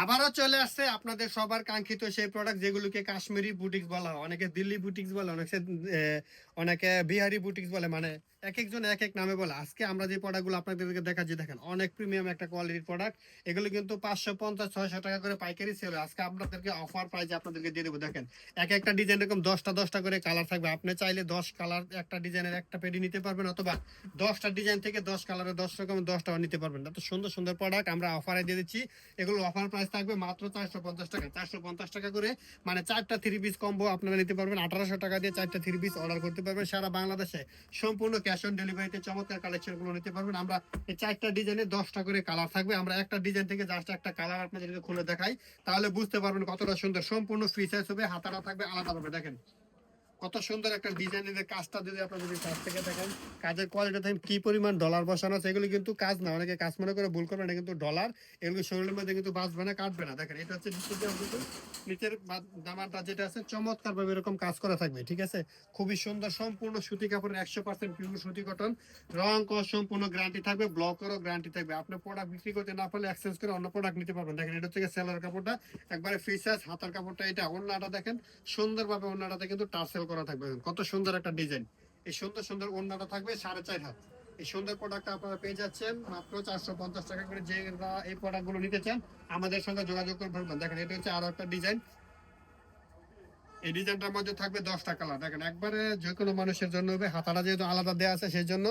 আবারও চলে আসছে আপনাদের সবার কাঙ্ক্ষিত সেই প্রোডাক্ট যেগুলোকে কাশ্মীরি বুটিক্স বলা হয়, অনেকে দিল্লি বুটিক্স বলে, অনেকে বিহারি বুটিক্স বলে, মানে এক একজন এক এক নামে বলে। আজকে আমরা যে প্রোডাক্টগুলো আপনাদেরকে দেখাচ্ছি, দেখেন অনেক প্রিমিয়াম একটা কোয়ালিটির প্রোডাক্ট। এগুলো কিন্তু 550-600 টাকা করে পাইকারি সেল। আজকে আপনাদেরকে অফার প্রাইজে আপনাদেরকে দিয়ে দেবো। দেখেন এক একটা ডিজাইন এরকম 10টা করে কালার থাকবে। আপনি চাইলে 10 কালার একটা ডিজাইনের একটা পেডি নিতে পারবেন, অথবা 10টা ডিজাইন থেকে 10 কালারের 10 রকম 10টাও নিতে পারবেন। এত সুন্দর সুন্দর প্রোডাক্ট আমরা অফারে দিয়ে দিচ্ছি। এগুলো অফার প্রাইস থাকবে মাত্র 450 টাকা। 450 টাকা করে, মানে 4টা 3 পিস কম্বো আপনারা নিতে পারবেন। 1800 টাকা দিয়ে 4টা 3 পিস অর্ডার করতে পারবেন সারা বাংলাদেশে, সম্পূর্ণ ক্যাশ অন ডেলিভারিতে। চমৎকার কালেকশন গুলো নিতে পারবেন। আমরা এই 4টা ডিজাইনে 10টা করে কালার থাকবে। আমরা একটা ডিজাইন থেকে জাস্ট একটা কালার আপনাদেরকে খুলে দেখাই, তাহলে বুঝতে পারবেন কতটা সুন্দর। সম্পূর্ণ ফ্রি সাইজ হবে, হাতাটা থাকবে আলাদাভাবে। দেখেন কত সুন্দর একটা ডিজাইনের কাজটা, যদি আপনারা যদি কাজ থেকে দেখেন, কাজের কোয়ালিটি দেখেন কি পরিমাণ ডলার বসানো আছে। এগুলো কিন্তু কাজ না, অনেকে কাজ মনে করে ভুল করবে না, কিন্তু ডলার। এগুলো শরীরের মধ্যে কিন্তু বাঁচবে না, কাটবে না। দেখেন এটা হচ্ছে নিচের দামারটা যেটা আছে, চমৎকার ভাবে এরকম কাজ করা থাকবে, ঠিক আছে। খুবই সুন্দর, সম্পূর্ণ সুতি কাপড়ের 100% পিওর সুতি কটন। রং কস সম্পূর্ণ গ্যারান্টি থাকবে, ব্লকেরও গ্যারান্টি থাকবে। আপনি প্রোডাক্ট বিক্রি করতে না পারলে এক্সচেঞ্জ করে অন্য প্রোডাক্ট নিতে পারবেন। দেখেন এটা হচ্ছে সেলার কাপড়টা, একবারে ফ্রি সাইজ। হাতার কাপড়টা এটা, ওন্নাটা দেখেন সুন্দরভাবে, ওন্নাটাতে কিন্তু টার্সেল করা থাকবে। কত সুন্দর একটা ডিজাইন। এই সুন্দর সুন্দর ওন্নাটা থাকবে 4.5 হাত। এই সুন্দর প্রোডাক্টটা আপনারা পেয়ে যাচ্ছেন মাত্র 450 টাকা করে। যে এই প্রোডাক্ট গুলো নিতে চান আমাদের সঙ্গে যোগাযোগ করবেন। দেখেন এটা হচ্ছে আরো একটা ডিজাইন। এই ডিজাইনটার মধ্যে থাকবে 10টা কালার। দেখেন একবারে যে কোনো মানুষের জন্য হবে। হাতাটা যেহেতু আলাদা দেওয়া আছে, সেই জন্য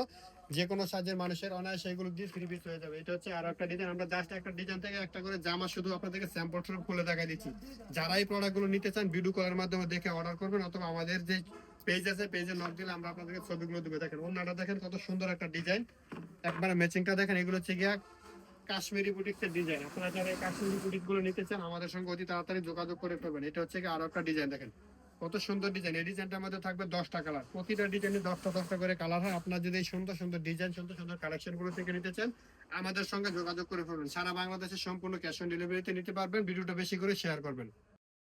যে কোনো সাইজের মানুষের অনায়াসে এগুলো দিয়ে 3 পিস হয়ে যাবে। এটা হচ্ছে আরো একটা ডিজাইন। আমরা জাস্ট একটা ডিজাইন থেকে একটা করে জামা শুধু আপনাদেরকে স্যাম্পল স্বরূপ খুলে দেখাই দিচ্ছি। যারা এই প্রোডাক্টগুলো নিতে চান ভিডিও কলের মাধ্যমে দেখে অর্ডার করবেন, অথবা আমাদের যে পেজ আছে পেজে নক দিলে আমরা আপনাদেরকে ছবিগুলো দেবো। দেখেন ওন্নাটা দেখেন কত সুন্দর একটা ডিজাইন, একবারে ম্যাচিংটা দেখেন। এগুলো হচ্ছে গিয়া কাশ্মীরি বুটিক্সের ডিজাইন। আপনারা যারা এই কাশ্মীরি বুটিক গুলো নিতে চান আমাদের সঙ্গে অতি তাড়াতাড়ি যোগাযোগ করে ফেলবেন। এটা হচ্ছে কি আরো একটা ডিজাইন। দেখেন কত সুন্দর ডিজাইন। এই ডিজাইনটার মধ্যে থাকবে 10টা কালার। প্রতিটা ডিজাইনে 10টা করে কালার হয়। আপনার যদি এই সুন্দর সুন্দর ডিজাইন, সুন্দর সুন্দর কালেকশন গুলো থেকে নিতে চান আমাদের সঙ্গে যোগাযোগ করে ফেলবেন। সারা বাংলাদেশের সম্পূর্ণ ক্যাশ অন ডেলিভারিতে নিতে পারবেন। ভিডিওটা বেশি করে শেয়ার করবেন।